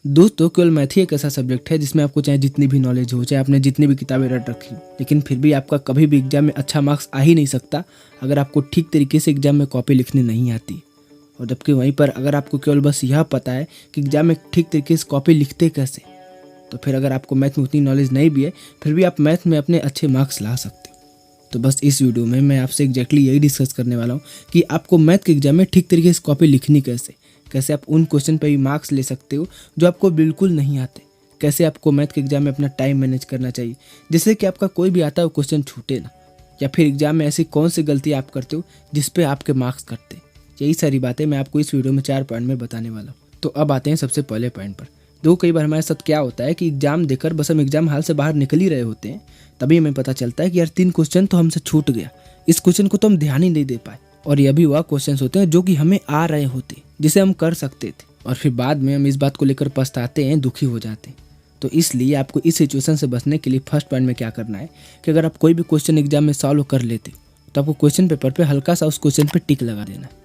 दोस्तों केवल मैथ ही एक ऐसा सब्जेक्ट है जिसमें आपको चाहे जितनी भी नॉलेज हो, चाहे आपने जितनी भी किताबें रट रखी, लेकिन फिर भी आपका कभी भी एग्जाम में अच्छा मार्क्स आ ही नहीं सकता अगर आपको ठीक तरीके से एग्जाम में कॉपी लिखनी नहीं आती। और जबकि वहीं पर अगर आपको केवल बस यह पता है कि एग्जाम में ठीक तरीके से कॉपी लिखते कैसे, तो फिर अगर आपको मैथ में उतनी नॉलेज नहीं भी है फिर भी आप मैथ में अपने अच्छे मार्क्स ला सकते हो। तो बस इस वीडियो में मैं आपसे एग्जैक्टली यही डिस्कस करने वाला हूँ कि आपको मैथ के एग्जाम में ठीक तरीके से कॉपी लिखनी कैसे आप उन क्वेश्चन पे भी मार्क्स ले सकते हो जो आपको बिल्कुल नहीं आते, कैसे आपको मैथ के एग्जाम में अपना टाइम मैनेज करना चाहिए जिससे कि आपका कोई भी आता है वो क्वेश्चन छूटे ना, या फिर एग्जाम में ऐसी कौन सी गलती आप करते हो जिस पे आपके मार्क्स कटते। यही सारी बातें मैं आपको इस वीडियो में 4 पॉइंट में बताने वाला हूँ। तो अब आते हैं सबसे पहले पॉइंट पर। देखो कई बार हमारे साथ क्या होता है कि एग्जाम देकर बस हम एग्जाम हॉल से बाहर निकल ही रहे होते हैं, तभी हमें पता चलता है कि यार 3 क्वेश्चन तो हमसे छूट गया, इस क्वेश्चन को तो हम ध्यान ही नहीं दे पाए। और यह भी वह क्वेश्चन होते हैं जो कि हमें आ रहे होते, जिसे हम कर सकते थे, और फिर बाद में हम इस बात को लेकर पछताते हैं, दुखी हो जाते हैं। तो इसलिए आपको इस सिचुएशन से बचने के लिए फर्स्ट पॉइंट में क्या करना है कि अगर आप कोई भी क्वेश्चन एग्जाम में सॉल्व कर लेते तो आपको क्वेश्चन पेपर पे हल्का सा उस क्वेश्चन पे टिक लगा देना है।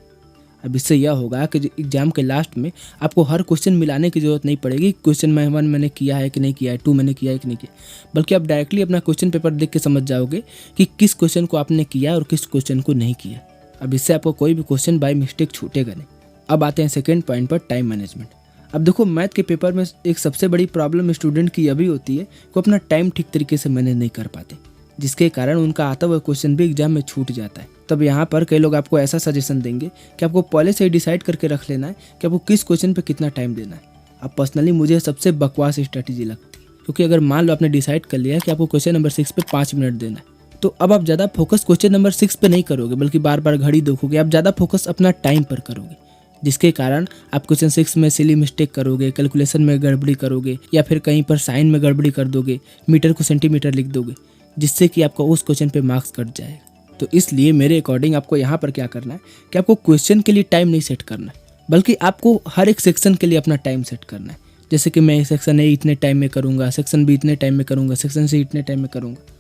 अब इससे यह होगा कि एग्जाम के लास्ट में आपको हर क्वेश्चन मिलाने की जरूरत नहीं पड़ेगी, क्वेश्चन 1 मैंने किया है कि नहीं किया है, 2 मैंने किया है कि नहीं किया, बल्कि आप डायरेक्टली अपना क्वेश्चन पेपर देख के समझ जाओगे कि किस क्वेश्चन को आपने किया और किस क्वेश्चन को नहीं किया। अब इससे आपको कोई भी क्वेश्चन बाय मिस्टेक छूटेगा नहीं। अब आते हैं सेकेंड पॉइंट पर, टाइम मैनेजमेंट। अब देखो मैथ के पेपर में एक सबसे बड़ी प्रॉब्लम स्टूडेंट की यह भी होती है कि अपना टाइम ठीक तरीके से मैनेज नहीं कर पाते, जिसके कारण उनका आता हुआ क्वेश्चन भी एग्जाम में छूट जाता है। तब यहाँ पर कई लोग आपको ऐसा सजेशन देंगे कि आपको पहले से ही डिसाइड करके रख लेना है कि आपको किस क्वेश्चन पे कितना टाइम देना है। अब पर्सनली मुझे सबसे बकवास स्ट्रेटेजी लगती है, क्योंकि अगर मान लो आपने डिसाइड कर लिया कि आपको क्वेश्चन नंबर 6 पे 5 मिनट देना है, तो अब आप ज़्यादा फोकस क्वेश्चन नंबर 6 पे नहीं करोगे, बल्कि बार बार घड़ी देखोगे, आप ज़्यादा फोकस अपना टाइम पर करोगे, जिसके कारण आप क्वेश्चन 6 में सिली मिस्टेक करोगे, कैलकुलेशन में गड़बड़ी करोगे, या फिर कहीं पर साइन में गड़बड़ी कर दोगे, मीटर को सेंटीमीटर लिख दोगे, जिससे कि आपका उस क्वेश्चन पे मार्क्स कट जाएगा। तो इसलिए मेरे अकॉर्डिंग आपको यहाँ पर क्या करना है कि आपको क्वेश्चन के लिए टाइम नहीं सेट करना है, बल्कि आपको हर एक सेक्शन के लिए अपना टाइम सेट करना है। जैसे कि मैं सेक्शन ए इतने टाइम में करूँगा, सेक्शन बी इतने टाइम में करूँगा, सेक्शन सी इतने टाइम में करूँगा।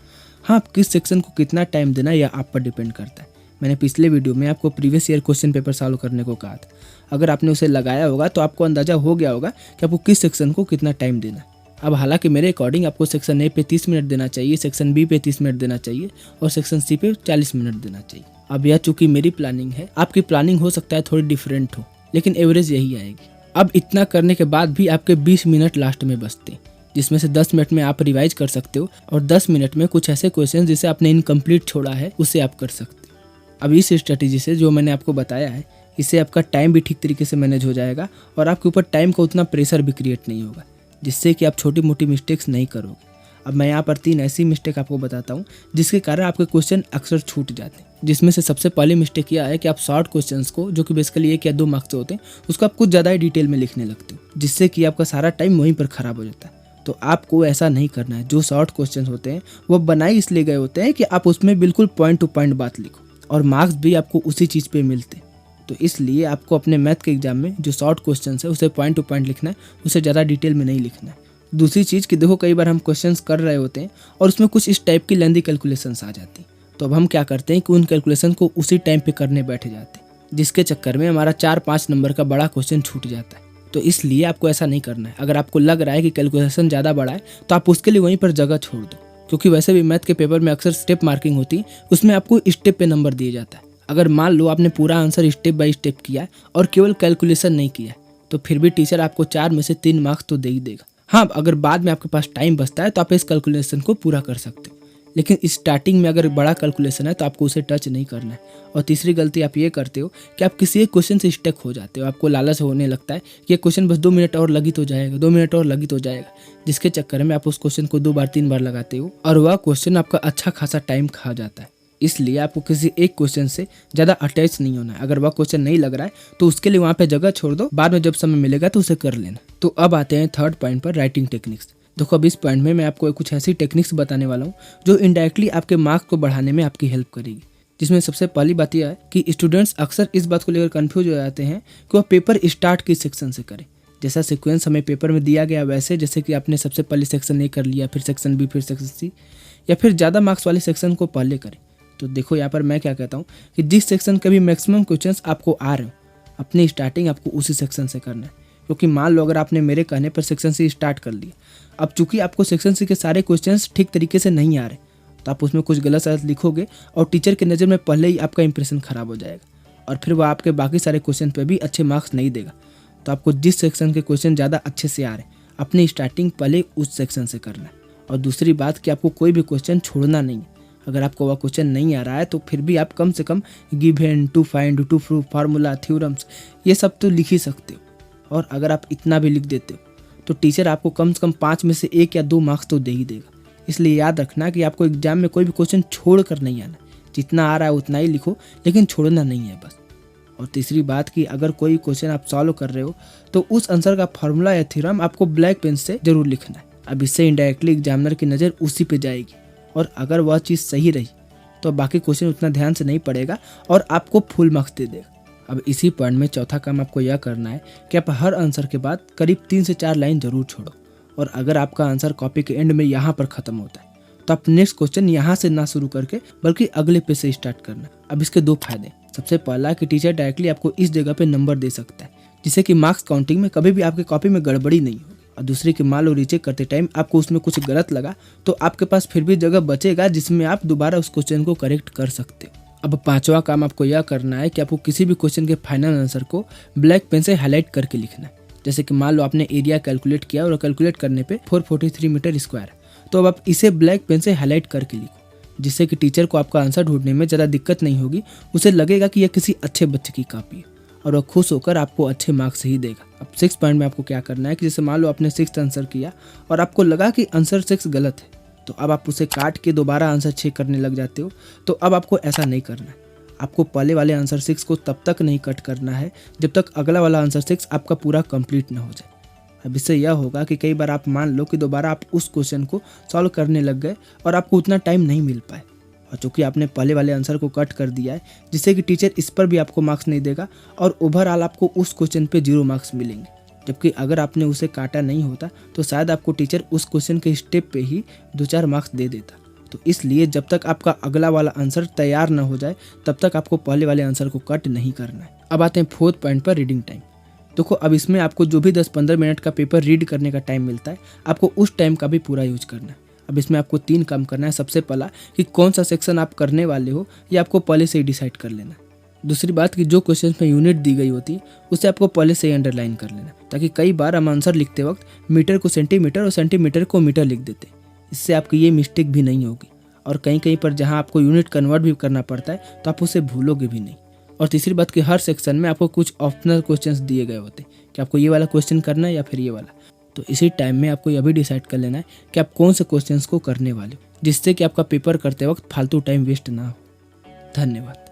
हाँ, आप किस सेक्शन को कितना टाइम देना यह आप पर डिपेंड करता है। मैंने पिछले वीडियो में आपको previous year question paper solve करने को कहा था, अगर आपने उसे लगाया होगा तो आपको अंदाजा हो गया होगा कि आपको किस सेक्शन को कितना टाइम देना है। अब हालांकि मेरे अकॉर्डिंग आपको सेक्शन ए पे 30 मिनट देना चाहिए, सेक्शन बी पे 30 मिनट देना चाहिए, और सेक्शन सी पे 40 मिनट देना चाहिए। अब यह चूंकि मेरी प्लानिंग है, आपकी प्लानिंग हो सकता है थोड़ी डिफरेंट हो, लेकिन एवरेज यही आएगी। अब इतना करने के बाद भी आपके 20 मिनट लास्ट में बचते हैं, जिसमें से 10 मिनट में आप रिवाइज कर सकते हो, और 10 मिनट में कुछ ऐसे क्वेश्चन जिसे आपने इनकम्प्लीट छोड़ा है उसे आप कर सकते हो। अब इस स्ट्रेटेजी से जो मैंने आपको बताया है, इससे आपका टाइम भी ठीक तरीके से मैनेज हो जाएगा, और आपके ऊपर टाइम का उतना प्रेशर भी क्रिएट नहीं होगा, जिससे कि आप छोटी मोटी मिस्टेक्स नहीं करोगे। अब मैं यहाँ पर 3 ऐसी मिस्टेक आपको बताता हूँ जिसके कारण आपके क्वेश्चन अक्सर छूट जाते हैं। जिसमें से सबसे पहली मिस्टेक यह है कि आप शॉर्ट क्वेश्चंस को, जो कि बेसिकली 1 या 2 मार्क्स से होते हैं, उसको आप कुछ ज़्यादा ही डिटेल में लिखने लगते हो, जिससे कि आपका सारा टाइम वहीं पर खराब हो जाता है। तो आपको ऐसा नहीं करना है। जो शॉर्ट क्वेश्चन होते हैं वो बनाए इसलिए गए होते हैं कि आप उसमें बिल्कुल पॉइंट टू पॉइंट बात लिखो, और मार्क्स भी आपको उसी चीज़ पे मिलते हैं। तो इसलिए आपको अपने मैथ के एग्जाम में जो शॉर्ट क्वेश्चन है उसे पॉइंट टू पॉइंट लिखना है, उसे ज़्यादा डिटेल में नहीं लिखना है। दूसरी चीज़ कि देखो कई बार हम क्वेश्चंस कर रहे होते हैं और उसमें कुछ इस टाइप की लेंदी कैलकुलेशंस आ जाती हैं, तो अब हम क्या करते हैं कि उन कैलकुलेशन को उसी टाइम पे करने बैठ जाते हैं, जिसके चक्कर में हमारा 4-5 नंबर का बड़ा क्वेश्चन छूट जाता है। तो इसलिए आपको ऐसा नहीं करना है। अगर आपको लग रहा है कि कैलकुलेशन ज़्यादा बड़ा है तो आप उसके लिए वहीं पर जगह छोड़ दो, क्योंकि वैसे भी मैथ के पेपर में अक्सर स्टेप मार्किंग होती है, उसमें आपको स्टेप पे नंबर दिया जाता है। अगर मान लो आपने पूरा आंसर स्टेप बाय स्टेप किया और केवल कैलकुलेशन नहीं किया, तो फिर भी टीचर आपको 4 में से 3 मार्क्स तो दे ही देगा। हाँ, अगर बाद में आपके पास टाइम बचता है तो आप इस कैलकुलेशन को पूरा कर सकते हो, लेकिन स्टार्टिंग में अगर बड़ा कैलकुलेशन है तो आपको उसे टच नहीं करना है। और तीसरी गलती आप ये करते हो कि आप किसी एक क्वेश्चन से स्टक हो जाते हो, आपको लालच होने लगता है कि ये क्वेश्चन बस 2 मिनट और लगी तो जाएगा, 2 मिनट और लगी तो जाएगा, जिसके चक्कर में आप उस क्वेश्चन को 2 बार 3 बार लगाते हो, और वह क्वेश्चन आपका अच्छा खासा टाइम खा जाता है। इसलिए आपको किसी एक क्वेश्चन से ज़्यादा अटैच नहीं होना है। अगर वह क्वेश्चन नहीं लग रहा है तो उसके लिए वहाँ पे जगह छोड़ दो, बाद में जब समय मिलेगा तो उसे कर लेना। तो अब आते हैं थर्ड पॉइंट पर, राइटिंग टेक्निक्स। देखो अब इस पॉइंट में मैं आपको कुछ ऐसी टेक्निक्स बताने वाला हूँ जो इनडायरेक्टली आपके मार्क्स को बढ़ाने में आपकी हेल्प करेगी। जिसमें सबसे पहली बात यह है कि स्टूडेंट्स अक्सर इस बात को लेकर कन्फ्यूज हो जाते हैं कि वह पेपर स्टार्ट किस सेक्शन से करें। जैसा सीक्वेंस हमें पेपर में दिया गया वैसे, जैसे कि आपने सबसे पहले सेक्शन ए कर लिया, फिर सेक्शन बी, फिर सेक्शन सी, या फिर ज़्यादा मार्क्स वाले सेक्शन को पहले करें। तो देखो यहाँ पर मैं क्या कहता हूँ कि जिस सेक्शन के भी मैक्सिमम क्वेश्चंस आपको आ रहे हो, अपनी स्टार्टिंग आपको उसी सेक्शन से करना है, क्योंकि मान लो अगर आपने मेरे कहने पर सेक्शन सी स्टार्ट कर लिया, अब चूंकि आपको सेक्शन सी के सारे क्वेश्चंस ठीक तरीके से नहीं आ रहे, तो आप उसमें कुछ गलत सलत लिखोगे और टीचर की नज़र में पहले ही आपका इंप्रेशन खराब हो जाएगा और फिर वह आपके बाकी सारे क्वेश्चन पे भी अच्छे मार्क्स नहीं देगा। तो आपको जिस सेक्शन के क्वेश्चन ज़्यादा अच्छे से आ रहे हैं, अपनी स्टार्टिंग पहले उस सेक्शन से करना है। और दूसरी बात कि आपको कोई भी क्वेश्चन छोड़ना नहीं है। अगर आपको वह क्वेश्चन नहीं आ रहा है तो फिर भी आप कम से कम given, to find, to prove, formula, theorems, ये सब तो लिख ही सकते हो। और अगर आप इतना भी लिख देते हो तो टीचर आपको कम से कम 5 में से 1 या 2 मार्क्स तो दे ही देगा। इसलिए याद रखना कि आपको एग्जाम में कोई भी क्वेश्चन छोड़ कर नहीं आना, जितना आ रहा है उतना ही लिखो, लेकिन छोड़ना नहीं है बस। और तीसरी बात कि अगर कोई क्वेश्चन आप सॉल्व कर रहे हो तो उस आंसर का फार्मूला या थ्योरम आपको ब्लैक पेन से जरूर लिखना है। अब इससे इनडायरेक्टली एग्जामिनर की नज़र उसी पे जाएगी और अगर वह चीज़ सही रही तो बाकी क्वेश्चन उतना ध्यान से नहीं पड़ेगा और आपको फुल मार्क्स दे देगा। अब इसी पॉइंट में चौथा काम आपको यह करना है कि आप हर आंसर के बाद करीब 3 से 4 लाइन जरूर छोड़ो। और अगर आपका आंसर कॉपी के एंड में यहाँ पर खत्म होता है तो आप नेक्स्ट क्वेश्चन यहाँ से ना शुरू करके बल्कि अगले पेज से स्टार्ट करना। अब इसके 2 फायदे। सबसे पहला कि टीचर डायरेक्टली आपको इस जगह पे नंबर दे सकता है, जिससे कि मार्क्स काउंटिंग में कभी भी आपके कॉपी में गड़बड़ी नहीं होगी। और दूसरी कि मान लो रीचेक करते टाइम आपको उसमें कुछ गलत लगा तो आपके पास फिर भी जगह बचेगा जिसमें आप दोबारा उस क्वेश्चन को करेक्ट कर सकते हो। अब 5वां काम आपको यह करना है कि आपको किसी भी क्वेश्चन के फाइनल आंसर को ब्लैक पेन से हाईलाइट करके लिखना है। जैसे कि मान लो आपने एरिया कैलकुलेट किया और कैलकुलेट करने पे 443 मीटर स्क्वायर, तो अब आप इसे ब्लैक पेन से हाईलाइट करके लिखो, जिससे कि टीचर को आपका आंसर ढूंढने में ज़्यादा दिक्कत नहीं होगी। उसे लगेगा कि यह किसी अच्छे बच्चे की कॉपी है और वह खुश होकर आपको अच्छे मार्क्स ही देगा। अब 6 पॉइंट में आपको क्या करना है कि जैसे मान लो आपने 6 आंसर किया और आपको लगा कि आंसर 6 गलत है, तो अब आप उसे काट के दोबारा आंसर 6 करने लग जाते हो। तो अब आपको ऐसा नहीं करना है। आपको पहले वाले आंसर 6 को तब तक नहीं कट करना है जब तक अगला वाला आंसर 6 आपका पूरा कंप्लीट ना हो जाए। अब इससे यह होगा कि कई बार आप मान लो कि दोबारा आप उस क्वेश्चन को सॉल्व करने लग गए और आपको उतना टाइम नहीं मिल पाए, और चूंकि आपने पहले वाले आंसर को कट कर दिया है जिससे कि टीचर इस पर भी आपको मार्क्स नहीं देगा और ओवरऑल आपको उस क्वेश्चन पे 0 मार्क्स मिलेंगे। जबकि अगर आपने उसे काटा नहीं होता तो शायद आपको टीचर उस क्वेश्चन के स्टेप पे ही 2-4 मार्क्स दे देता। तो इसलिए जब तक आपका अगला वाला आंसर तैयार ना हो जाए तब तक आपको पहले वाले आंसर को कट नहीं करना है। अब आते हैं 4th पॉइंट पर, रीडिंग टाइम। देखो अब इसमें आपको जो भी 10-15 मिनट का पेपर रीड करने का टाइम मिलता है आपको उस टाइम का भी पूरा यूज करना है। अब इसमें आपको 3 काम करना है। सबसे पहला कि कौन सा सेक्शन आप करने वाले हो ये आपको पहले से ही डिसाइड कर लेना। दूसरी बात कि जो क्वेश्चन में यूनिट दी गई होती है उसे आपको पहले से ही अंडरलाइन कर लेना, ताकि कई बार हम आंसर लिखते वक्त मीटर को सेंटीमीटर और सेंटीमीटर को मीटर लिख देते। इससे आपकी ये मिस्टेक भी नहीं होगी और कहीं कहीं पर जहाँ आपको यूनिट कन्वर्ट भी करना पड़ता है तो आप उसे भूलोगे भी नहीं। और तीसरी बात कि हर सेक्शन में आपको कुछ ऑप्शनल क्वेश्चंस दिए गए होते हैं कि आपको ये वाला क्वेश्चन करना है या फिर ये वाला। तो इसी टाइम में आपको यह भी डिसाइड कर लेना है कि आप कौन से क्वेश्चंस को करने वाले हो, जिससे कि आपका पेपर करते वक्त फालतू टाइम वेस्ट ना हो। धन्यवाद।